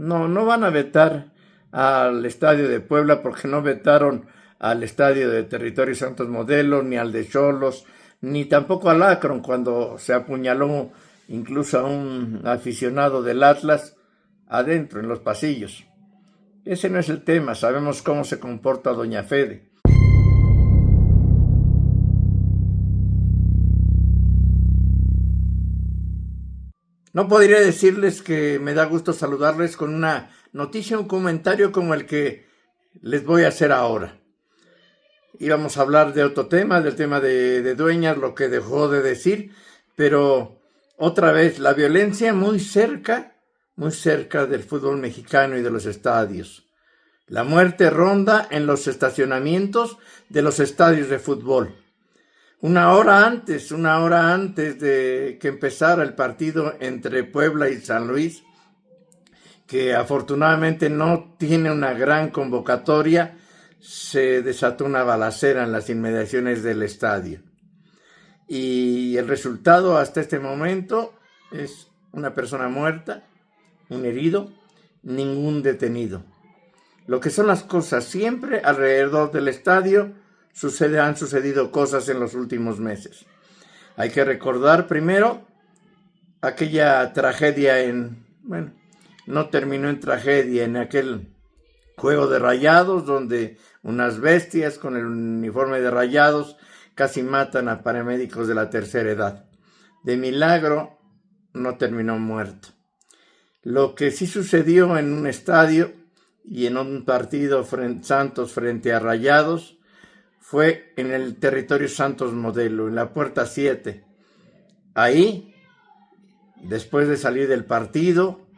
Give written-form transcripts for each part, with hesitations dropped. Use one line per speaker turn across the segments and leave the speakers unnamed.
No van a vetar al estadio de Puebla porque no vetaron al estadio de Territorio Santos Modelo, ni al de Xolos, ni tampoco al Akron cuando se apuñaló incluso a un aficionado del Atlas adentro, en los pasillos. Ese no es el tema, sabemos cómo se comporta doña Fede. No podría decirles que me da gusto saludarles con una noticia, un comentario como el que les voy a hacer ahora. Íbamos a hablar de otro tema, del tema de Dueñas, lo que dejó de decir, pero otra vez la violencia muy cerca del fútbol mexicano y de los estadios. La muerte ronda en los estacionamientos de los estadios de fútbol. Una hora antes de que empezara el partido entre Puebla y San Luis, que afortunadamente no tiene una gran convocatoria, se desató una balacera en las inmediaciones del estadio. Y el resultado hasta este momento es una persona muerta, un herido, ningún detenido. Lo que son las cosas, siempre alrededor del estadio han sucedido cosas en los últimos meses. Hay que recordar primero aquella tragedia no terminó en tragedia, en aquel juego de Rayados, donde unas bestias con el uniforme de Rayados casi matan a paramédicos de la tercera edad. De milagro no terminó muerto. Lo que sí sucedió en un estadio y en un partido Santos frente a Rayados fue en el Territorio Santos Modelo, en la puerta 7. Ahí, después de salir del partido,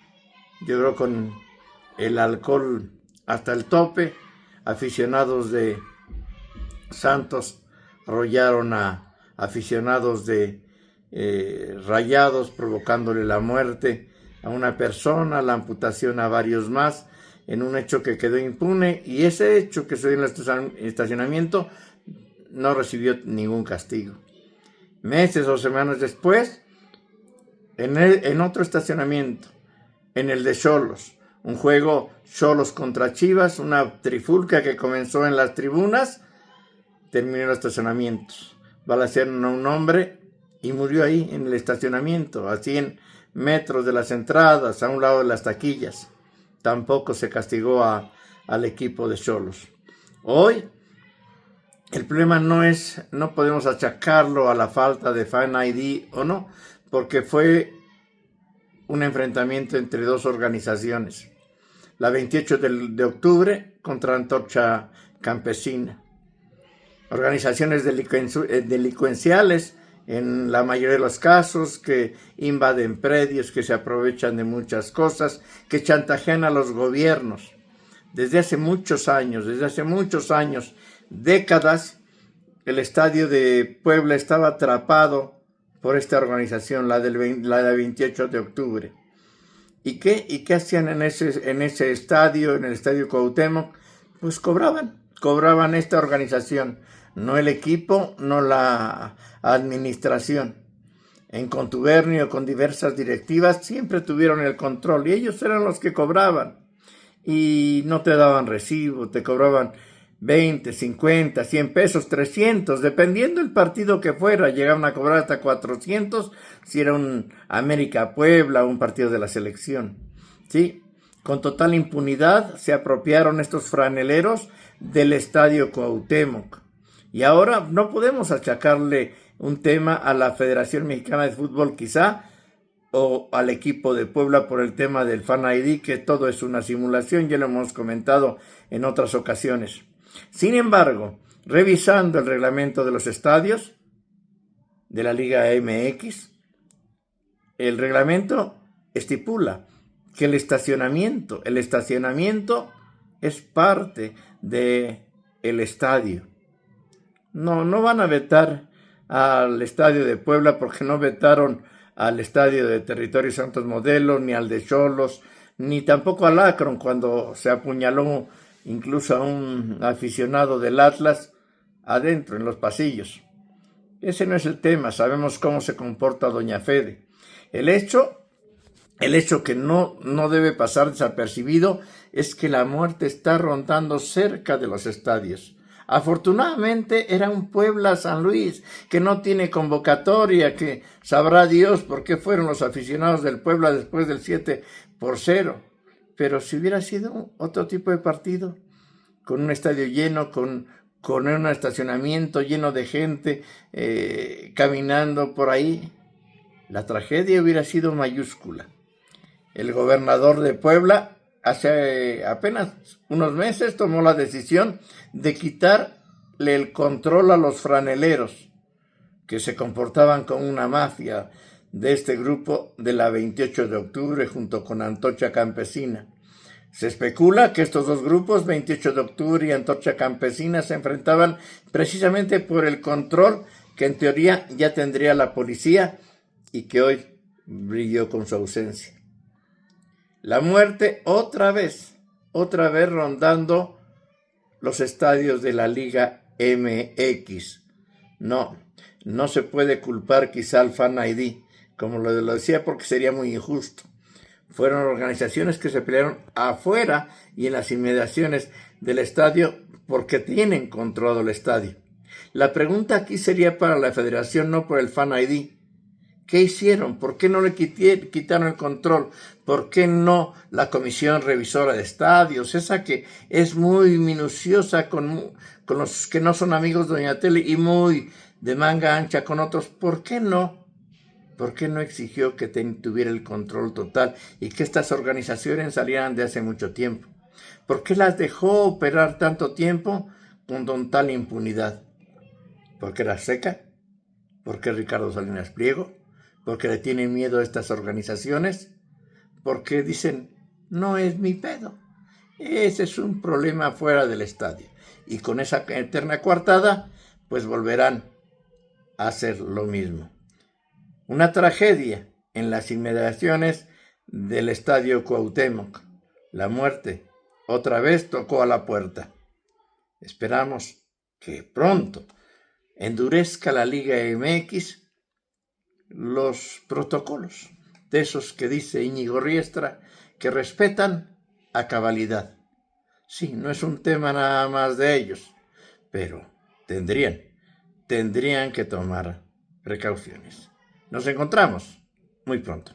yo creo con el alcohol hasta el tope, aficionados de Santos arrollaron a aficionados de Rayados, provocándole la muerte a una persona, la amputación a varios más, en un hecho que quedó impune, y ese hecho que sucedió en el estacionamiento no recibió ningún castigo. Meses o semanas después, en otro estacionamiento, en el de Xolos, un juego Xolos contra Chivas, una trifulca que comenzó en las tribunas, terminó en los estacionamientos. Balacearon a un hombre y murió ahí en el estacionamiento, a 100 metros de las entradas, a un lado de las taquillas. Tampoco se castigó al equipo de Xolos. Hoy el problema no podemos achacarlo a la falta de Fan ID o no, porque fue un enfrentamiento entre dos organizaciones. La 28 de octubre contra Antorcha Campesina. Organizaciones delincuenciales en la mayoría de los casos, que invaden predios, que se aprovechan de muchas cosas, que chantajean a los gobiernos. Desde hace muchos años, décadas, el estadio de Puebla estaba atrapado por esta organización, la de 28 de octubre. ¿Y qué hacían en ese estadio, en el Estadio Cuauhtémoc? Pues cobraban esta organización, no el equipo, no la administración. En contubernio con diversas directivas siempre tuvieron el control y ellos eran los que cobraban. Y no te daban recibo, te cobraban 20, 50, 100 pesos, 300, dependiendo el partido que fuera. Llegaban a cobrar hasta 400 si era un América Puebla o un partido de la selección. ¿Sí? Con total impunidad se apropiaron estos franeleros del Estadio Cuauhtémoc. Y ahora no podemos achacarle un tema a la Federación Mexicana de Fútbol quizá, o al equipo de Puebla por el tema del Fan ID, que todo es una simulación, ya lo hemos comentado en otras ocasiones. Sin embargo, revisando el reglamento de los estadios de la Liga MX, el reglamento estipula que el estacionamiento es parte del estadio. No van a vetar al estadio de Puebla porque no vetaron al estadio de Territorio Santos Modelo, ni al de Xolos, ni tampoco al Akron cuando se apuñaló incluso a un aficionado del Atlas adentro, en los pasillos. Ese no es el tema, sabemos cómo se comporta doña Fede. El hecho El hecho que no debe pasar desapercibido es que la muerte está rondando cerca de los estadios. Afortunadamente era un Puebla San Luis que no tiene convocatoria, que sabrá Dios por qué fueron los aficionados del Puebla después del 7-0. Pero si hubiera sido otro tipo de partido, con un estadio lleno, con un estacionamiento lleno de gente caminando por ahí, la tragedia hubiera sido mayúscula. El gobernador de Puebla hace apenas unos meses tomó la decisión de quitarle el control a los franeleros, que se comportaban como una mafia de este grupo de la 28 de octubre junto con Antorcha Campesina. Se especula que estos dos grupos, 28 de octubre y Antorcha Campesina, se enfrentaban precisamente por el control que en teoría ya tendría la policía y que hoy brilló con su ausencia. La muerte otra vez rondando los estadios de la Liga MX. No se puede culpar quizá al Fan ID, como lo decía, porque sería muy injusto. Fueron organizaciones que se pelearon afuera y en las inmediaciones del estadio porque tienen controlado el estadio. La pregunta aquí sería para la federación, no por el Fan ID. ¿Qué hicieron? ¿Por qué no le quitaron el control? ¿Por qué no la comisión revisora de estadios? Esa que es muy minuciosa con los que no son amigos de Doña Tele y muy de manga ancha con otros. ¿Por qué no? ¿Por qué no exigió que tuviera el control total y que estas organizaciones salieran de hace mucho tiempo? ¿Por qué las dejó operar tanto tiempo con tal impunidad? ¿Por qué era seca? ¿Por qué Ricardo Salinas Pliego? ¿Porque le tienen miedo a estas organizaciones? Porque dicen, no es mi pedo. Ese es un problema fuera del estadio. Y con esa eterna coartada, pues volverán a hacer lo mismo. Una tragedia en las inmediaciones del estadio Cuauhtémoc. La muerte otra vez tocó a la puerta. Esperamos que pronto endurezca la Liga MX los protocolos de esos que dice Íñigo Riestra, que respetan a cabalidad. Sí, no es un tema nada más de ellos, pero tendrían que tomar precauciones. Nos encontramos muy pronto.